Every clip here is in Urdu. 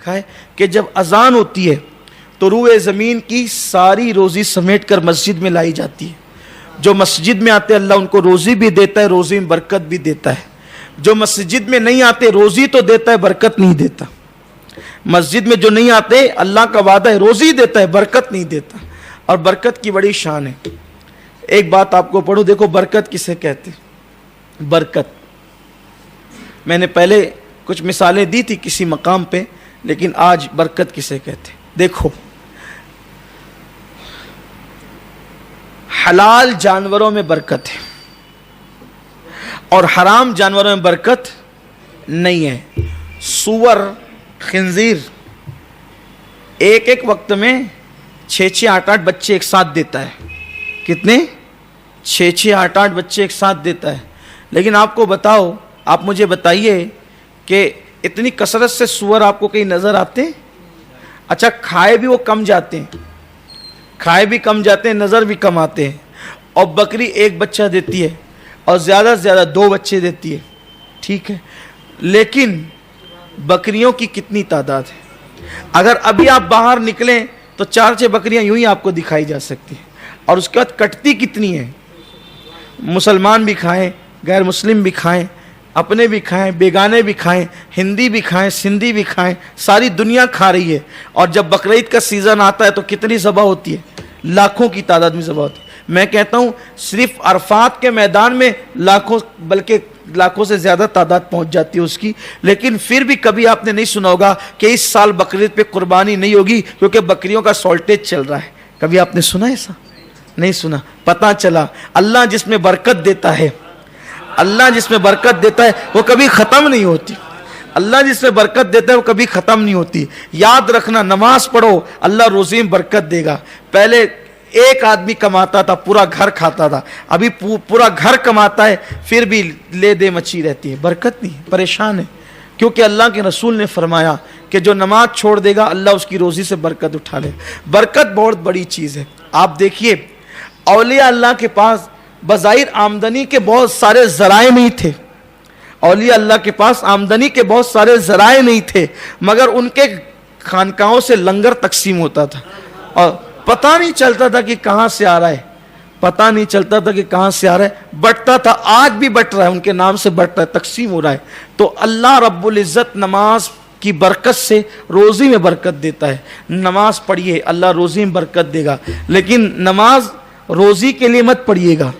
لکھا ہے کہ جب اذان ہوتی ہے تو روئے زمین کی ساری روزی سمیٹ کر مسجد میں لائی جاتی ہے. جو مسجد میں آتے اللہ ان کو روزی بھی دیتا ہے, روزی میں برکت بھی دیتا ہے. جو مسجد میں نہیں آتے روزی تو دیتا ہے, برکت نہیں دیتا. مسجد میں جو نہیں آتے اللہ کا وعدہ ہے روزی دیتا ہے, برکت نہیں دیتا. اور برکت کی بڑی شان ہے. ایک بات آپ کو پڑھوں, دیکھو برکت کسے کہتے ہیں. برکت میں نے پہلے کچھ مثالیں دی تھی کسی مقام پہ, لیکن آج برکت کسے کہتے ہیں. دیکھو حلال جانوروں میں برکت ہے اور حرام جانوروں میں برکت نہیں ہے. سور, خنزیر ایک ایک وقت میں 6 8 بچے ایک ساتھ دیتا ہے. کتنے؟ 6 8 بچے ایک ساتھ دیتا ہے. لیکن آپ کو بتاؤ, آپ مجھے بتائیے کہ اتنی کثرت سے سور آپ کو کہیں نظر آتے ہیں؟ اچھا کھائے بھی وہ کم جاتے ہیں, کھائے بھی کم جاتے ہیں, نظر بھی کم آتے ہیں. اور بکری ایک بچہ دیتی ہے اور زیادہ سے زیادہ 2 بچے دیتی ہے, ٹھیک ہے. لیکن بکریوں کی کتنی تعداد ہے؟ اگر ابھی آپ باہر نکلیں تو 4 6 بکریاں یوں ہی آپ کو دکھائی جا سکتی ہیں. اور اس کے بعد کٹتی کتنی ہیں. مسلمان بھی کھائیں, غیر مسلم بھی کھائیں, اپنے بھی کھائیں, بیگانے بھی کھائیں, ہندی بھی کھائیں, سندھی بھی کھائیں, ساری دنیا کھا رہی ہے. اور جب بقرعید کا سیزن آتا ہے تو کتنی ذبح ہوتی ہے؟ لاکھوں کی تعداد میں ذبح ہوتی ہے. میں کہتا ہوں صرف عرفات کے میدان میں لاکھوں, بلکہ لاکھوں سے زیادہ تعداد پہنچ جاتی ہے اس کی. لیکن پھر بھی کبھی آپ نے نہیں سنا ہوگا کہ اس سال بقرعید پہ قربانی نہیں ہوگی کیونکہ بکریوں کا شارٹیج چل رہا ہے. کبھی آپ نے سنا ایسا؟ نہیں سنا. پتہ چلا اللہ جس میں برکت دیتا ہے, اللہ جس میں برکت دیتا ہے وہ کبھی ختم نہیں ہوتی. اللہ جس میں برکت دیتا ہے وہ کبھی ختم نہیں ہوتی. یاد رکھنا, نماز پڑھو اللہ روزی میں برکت دے گا. پہلے ایک آدمی کماتا تھا پورا گھر کھاتا تھا, ابھی پورا گھر کماتا ہے پھر بھی لے دے مچی رہتی ہے. برکت نہیں, پریشان ہے. کیونکہ اللہ کے رسول نے فرمایا کہ جو نماز چھوڑ دے گا اللہ اس کی روزی سے برکت اٹھا لے. برکت بہت بڑی چیز ہے. آپ دیکھیے اولیاء اللہ کے پاس بظاہر آمدنی کے بہت سارے ذرائع نہیں تھے. اولیاء اللہ کے پاس آمدنی کے بہت سارے ذرائع نہیں تھے, مگر ان کے خانقاہوں سے لنگر تقسیم ہوتا تھا اور پتہ نہیں چلتا تھا کہ کہاں سے آ رہا ہے, پتہ نہیں چلتا تھا کہ کہاں سے آ رہا ہے. بٹتا تھا, آج بھی بٹ رہا ہے, ان کے نام سے بٹ رہا ہے, تقسیم ہو رہا ہے. تو اللہ رب العزت نماز کی برکت سے روزی میں برکت دیتا ہے. نماز پڑھیے اللہ روزی میں برکت دے گا, لیکن نماز روزی کے لیے مت پڑھیے گا.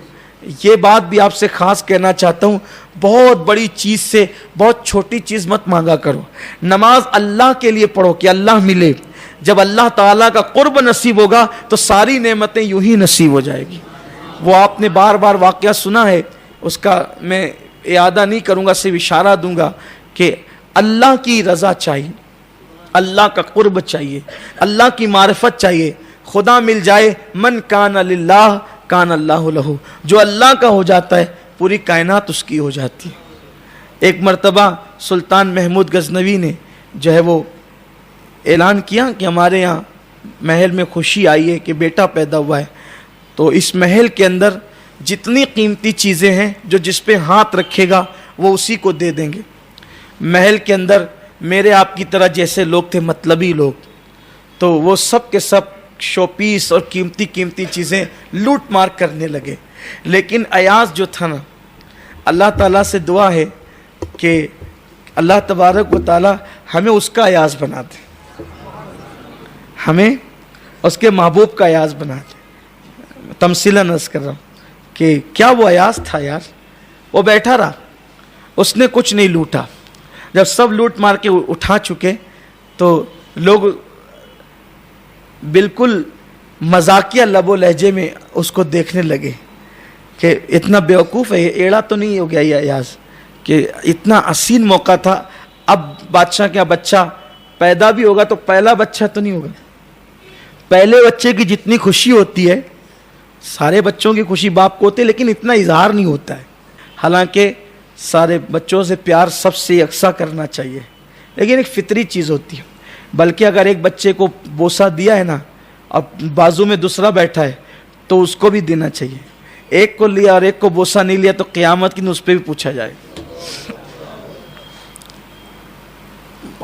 یہ بات بھی آپ سے خاص کہنا چاہتا ہوں, بہت بڑی چیز سے بہت چھوٹی چیز مت مانگا کرو. نماز اللہ کے لیے پڑھو کہ اللہ ملے. جب اللہ تعالیٰ کا قرب نصیب ہوگا تو ساری نعمتیں یوں ہی نصیب ہو جائے گی. وہ آپ نے بار بار واقعہ سنا ہے, اس کا میں اعادہ نہیں کروں گا, صرف اشارہ دوں گا کہ اللہ کی رضا چاہیے, اللہ کا قرب چاہیے, اللہ کی معرفت چاہیے. خدا مل جائے, من کان للہ کان اللہ لہ. جو اللہ کا ہو جاتا ہے پوری کائنات اس کی ہو جاتی ہے. ایک مرتبہ سلطان محمود غزنوی نے جو ہے وہ اعلان کیا کہ ہمارے یہاں محل میں خوشی آئی ہے کہ بیٹا پیدا ہوا ہے, تو اس محل کے اندر جتنی قیمتی چیزیں ہیں جو جس پہ ہاتھ رکھے گا وہ اسی کو دے دیں گے. محل کے اندر میرے آپ کی طرح جیسے لوگ تھے, مطلبی لوگ, تو وہ سب کے سب شو پیس اور قیمتی قیمتی چیزیں لوٹ مار کرنے لگے. لیکن ایاز جو تھا نا, اللہ تعالیٰ سے دعا ہے کہ اللہ تبارک و تعالیٰ ہمیں اس کا ایاز بنا دے, ہمیں اس کے محبوب کا ایاز بنا دے. تمثیلاً عرض کر رہا ہوں کہ کیا وہ ایاز تھا یار. وہ بیٹھا رہا, اس نے کچھ نہیں لوٹا. جب سب لوٹ مار کے اٹھا چکے تو لوگ بالکل مذاقیہ لب و لہجے میں اس کو دیکھنے لگے کہ اتنا بیوقوف ہے, یہ ایڑا تو نہیں ہو گیا یہ ایاز, کہ اتنا حسین موقع تھا. اب بادشاہ کیا بچہ پیدا بھی ہوگا تو پہلا بچہ تو نہیں ہوگا. پہلے بچے کی جتنی خوشی ہوتی ہے, سارے بچوں کی خوشی باپ کو ہوتی ہے, لیکن اتنا اظہار نہیں ہوتا ہے. حالانکہ سارے بچوں سے پیار سب سے یکساں کرنا چاہیے, لیکن ایک فطری چیز ہوتی ہے. بلکہ اگر ایک بچے کو بوسہ دیا ہے نا اور بازو میں دوسرا بیٹھا ہے تو اس کو بھی دینا چاہیے. ایک کو لیا اور ایک کو بوسہ نہیں لیا تو قیامت کی اس پہ بھی پوچھا جائے.